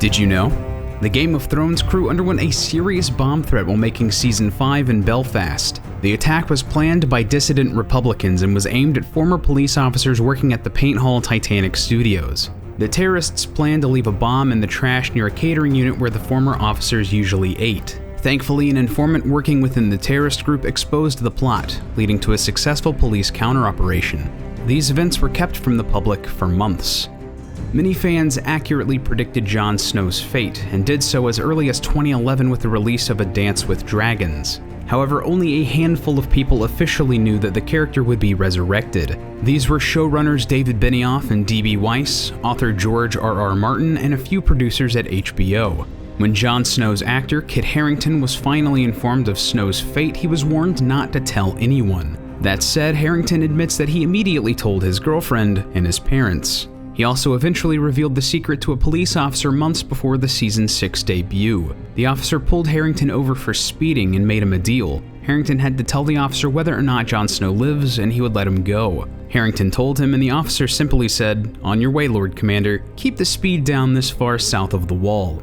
Did you know? The Game of Thrones crew underwent a serious bomb threat while making Season 5 in Belfast. The attack was planned by dissident Republicans and was aimed at former police officers working at the Paint Hall Titanic Studios. The terrorists planned to leave a bomb in the trash near a catering unit where the former officers usually ate. Thankfully, an informant working within the terrorist group exposed the plot, leading to a successful police counter-operation. These events were kept from the public for months. Many fans accurately predicted Jon Snow's fate, and did so as early as 2011 with the release of A Dance with Dragons. However, only a handful of people officially knew that the character would be resurrected. These were showrunners David Benioff and D.B. Weiss, author George R.R. Martin, and a few producers at HBO. When Jon Snow's actor, Kit Harington, was finally informed of Snow's fate, he was warned not to tell anyone. That said, Harington admits that he immediately told his girlfriend and his parents. He also eventually revealed the secret to a police officer months before the Season 6 debut. The officer pulled Harington over for speeding and made him a deal. Harington had to tell the officer whether or not Jon Snow lives, and he would let him go. Harington told him, and the officer simply said, "On your way, Lord Commander. Keep the speed down this far south of the wall."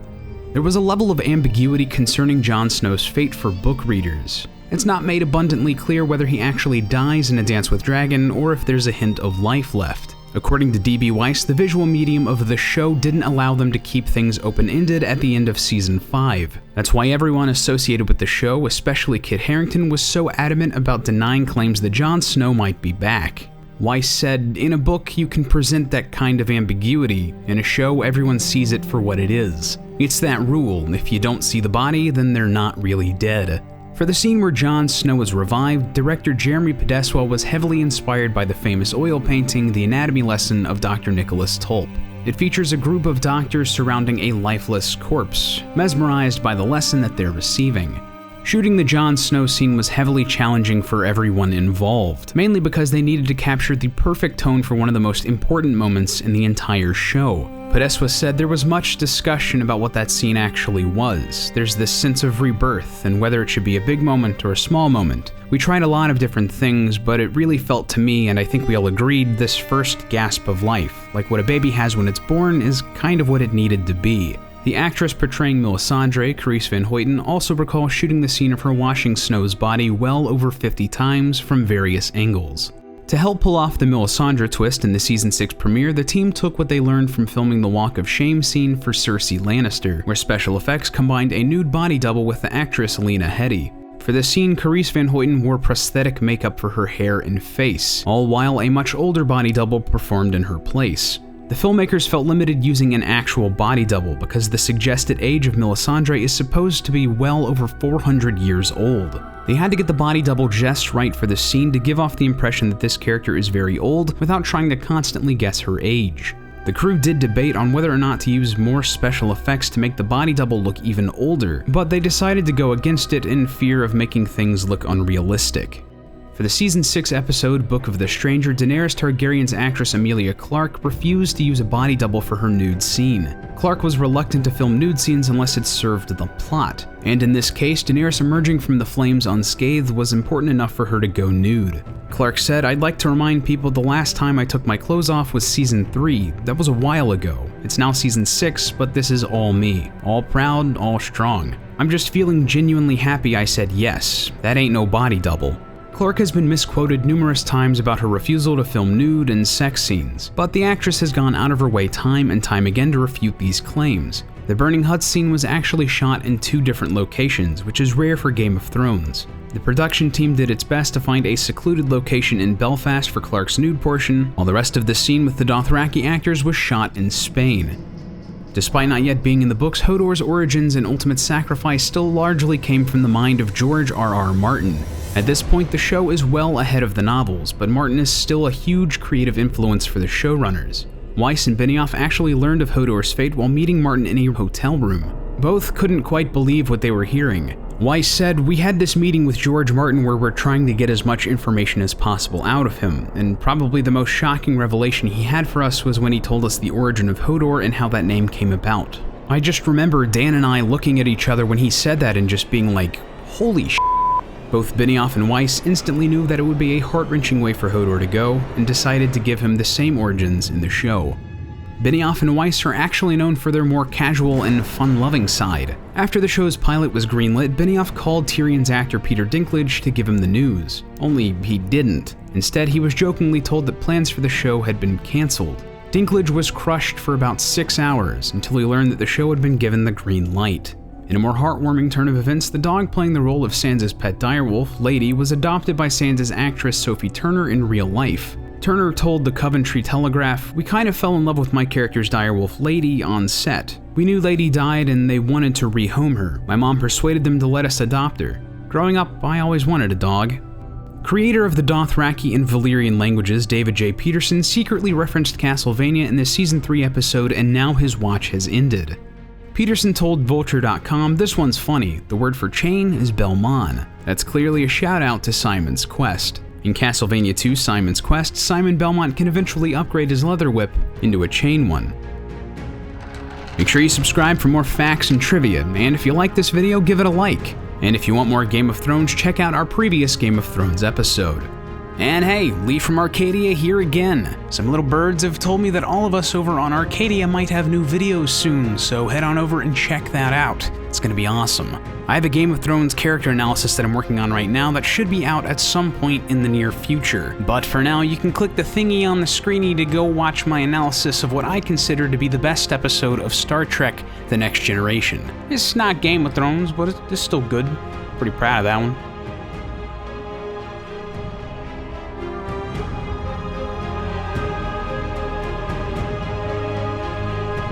There was a level of ambiguity concerning Jon Snow's fate for book readers. It's not made abundantly clear whether he actually dies in A Dance with Dragon or if there's a hint of life left. According to D.B. Weiss, the visual medium of the show didn't allow them to keep things open-ended at the end of Season 5. That's why everyone associated with the show, especially Kit Harington, was so adamant about denying claims that Jon Snow might be back. Weiss said, "In a book, you can present that kind of ambiguity. In a show, everyone sees it for what it is. It's that rule, if you don't see the body, then they're not really dead." For the scene where Jon Snow is revived, director Jeremy Podeswa was heavily inspired by the famous oil painting The Anatomy Lesson of Dr. Nicholas Tulp. It features a group of doctors surrounding a lifeless corpse, mesmerized by the lesson that they're receiving. Shooting the Jon Snow scene was heavily challenging for everyone involved, mainly because they needed to capture the perfect tone for one of the most important moments in the entire show. Podeswa said there was much discussion about what that scene actually was. There's this sense of rebirth, and whether it should be a big moment or a small moment. We tried a lot of different things, but it really felt to me, and I think we all agreed, this first gasp of life, like what a baby has when it's born, is kind of what it needed to be. The actress portraying Melisandre, Carice Van Hoyten, also recalls shooting the scene of her washing Snow's body well over 50 times from various angles. To help pull off the Melisandre twist in the Season 6 premiere, the team took what they learned from filming the Walk of Shame scene for Cersei Lannister, where special effects combined a nude body double with the actress Lena Headey. For this scene, Carice Van Hoyten wore prosthetic makeup for her hair and face, all while a much older body double performed in her place. The filmmakers felt limited using an actual body double because the suggested age of Melisandre is supposed to be well over 400 years old. They had to get the body double just right for this scene to give off the impression that this character is very old without trying to constantly guess her age. The crew did debate on whether or not to use more special effects to make the body double look even older, but they decided to go against it in fear of making things look unrealistic. For the Season 6 episode, Book of the Stranger, Daenerys Targaryen's actress Emilia Clarke refused to use a body double for her nude scene. Clarke was reluctant to film nude scenes unless it served the plot, and in this case, Daenerys emerging from the flames unscathed was important enough for her to go nude. Clarke said, "I'd like to remind people the last time I took my clothes off was Season 3. That was a while ago. It's now Season 6, but this is all me. All proud, all strong. I'm just feeling genuinely happy I said yes. That ain't no body double." Clarke has been misquoted numerous times about her refusal to film nude and sex scenes, but the actress has gone out of her way time and time again to refute these claims. The burning hut scene was actually shot in 2 different locations, which is rare for Game of Thrones. The production team did its best to find a secluded location in Belfast for Clarke's nude portion, while the rest of the scene with the Dothraki actors was shot in Spain. Despite not yet being in the books, Hodor's origins and ultimate sacrifice still largely came from the mind of George R.R. Martin. At this point, the show is well ahead of the novels, but Martin is still a huge creative influence for the showrunners. Weiss and Benioff actually learned of Hodor's fate while meeting Martin in a hotel room. Both couldn't quite believe what they were hearing. Weiss said, "We had this meeting with George Martin where we're trying to get as much information as possible out of him, and probably the most shocking revelation he had for us was when he told us the origin of Hodor and how that name came about. I just remember Dan and I looking at each other when he said that and just being like, holy shit." Both Benioff and Weiss instantly knew that it would be a heart-wrenching way for Hodor to go, and decided to give him the same origins in the show. Benioff and Weiss are actually known for their more casual and fun-loving side. After the show's pilot was greenlit, Benioff called Tyrion's actor Peter Dinklage to give him the news. Only he didn't. Instead, he was jokingly told that plans for the show had been cancelled. Dinklage was crushed for about 6 hours until he learned that the show had been given the green light. In a more heartwarming turn of events, the dog playing the role of Sansa's pet direwolf, Lady, was adopted by Sansa's actress Sophie Turner in real life. Turner told the Coventry Telegraph, "We kind of fell in love with my character's direwolf, Lady, on set. We knew Lady died and they wanted to rehome her. My mom persuaded them to let us adopt her. Growing up, I always wanted a dog." Creator of the Dothraki and Valyrian languages, David J. Peterson, secretly referenced Castlevania in the Season 3 episode, and now his watch has ended. Peterson told Vulture.com, "This one's funny. The word for chain is Belmont. That's clearly a shout out to Simon's Quest. In Castlevania 2 Simon's Quest, Simon Belmont can eventually upgrade his leather whip into a chain one." Make sure you subscribe for more facts and trivia, and if you like this video, give it a like. And if you want more Game of Thrones, check out our previous Game of Thrones episode. And hey, Lee from Arcadia here again. Some little birds have told me that all of us over on Arcadia might have new videos soon, so head on over and check that out. It's gonna be awesome. I have a Game of Thrones character analysis that I'm working on right now that should be out at some point in the near future. But for now, you can click the thingy on the screeny to go watch my analysis of what I consider to be the best episode of Star Trek: The Next Generation. It's not Game of Thrones, but it's still good. Pretty proud of that one.